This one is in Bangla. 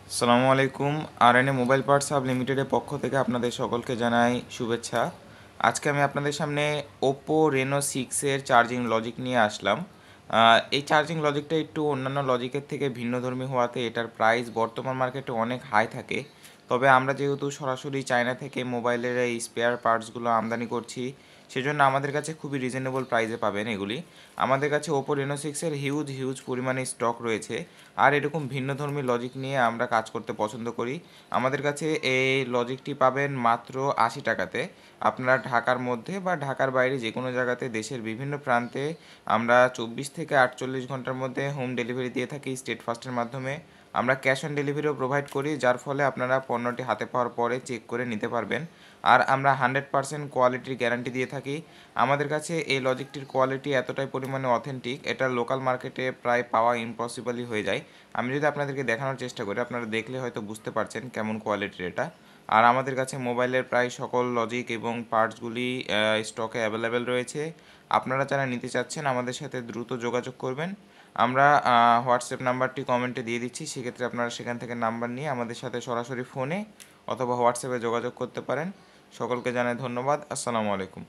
আসসালামু আলাইকুম। আর মোবাইল পার্টস হাব লিমিটেডের পক্ষ থেকে আপনাদের সকলকে জানাই শুভেচ্ছা। আজকে আমি আপনাদের সামনে ওপো রেনো 6 এর চার্জিং লজিক নিয়ে আসলাম। এই চার্জিং লজিকটা একটু অন্যান্য লজিকের থেকে ভিন্নধর্মী হওয়াতে এটার প্রাইস বর্তমান মার্কেটে অনেক হাই থাকে। তবে আমরা যেহেতু সরাসরি চায়না থেকে মোবাইলের এই স্পেয়ার পার্টসগুলো আমদানি করছি, সেজন্য আমাদের কাছে খুবই রিজনেবল প্রাইসে পাবেন এগুলি। আমাদের কাছে ওপো রেনো 6-এর হিউজ পরিমাণে স্টক রয়েছে। আর এরকম ভিন্নধর্মী লজিক নিয়ে আমরা কাজ করতে পছন্দ করি। আমাদের কাছে এই লজিকটি পাবেন মাত্র 80 টাকাতে। আপনারা ঢাকার মধ্যে বা ঢাকার বাইরে যে কোনো জায়গাতে দেশের বিভিন্ন প্রান্তে আমরা 24 থেকে 48 ঘন্টার মধ্যে হোম ডেলিভারি দিয়ে থাকি স্টেট ফাস্টের মাধ্যমে। আমরা ক্যাশ অন ডেলিভারিও প্রোভাইড করি, যার ফলে আপনারা পণ্যটি হাতে পাওয়ার পরে চেক করে নিতে পারবেন। আর আমরা 100% কোয়ালিটির গ্যারান্টি দিয়ে থাকি। আমাদের কাছে এই লজিকটির কোয়ালিটি এতটাই পরিমাণে অথেন্টিক, এটা লোকাল মার্কেটে প্রায় পাওয়া ইম্পসিবলই হয়ে যায়। আমি যদি আপনাদেরকে দেখানোর চেষ্টা করি, আপনারা দেখলে হয়তো বুঝতে পারছেন কেমন কোয়ালিটির এটা। আর আমাদের কাছে মোবাইলের প্রায় সকল লজিক এবং পার্টসগুলি স্টকে অ্যাভেলেবেল রয়েছে। আপনারা যারা নিতে চাচ্ছেন আমাদের সাথে দ্রুত যোগাযোগ করবেন। আমরা হোয়াটসঅ্যাপ নাম্বারটি কমেন্টে দিয়ে দিচ্ছি, সেক্ষেত্রে আপনারা সেখান থেকে নাম্বার নিয়ে আমাদের সাথে সরাসরি ফোনে অথবা হোয়াটসঅ্যাপে যোগাযোগ করতে পারেন। সকলকে জানাই ধন্যবাদ। আসসালামু আলাইকুম।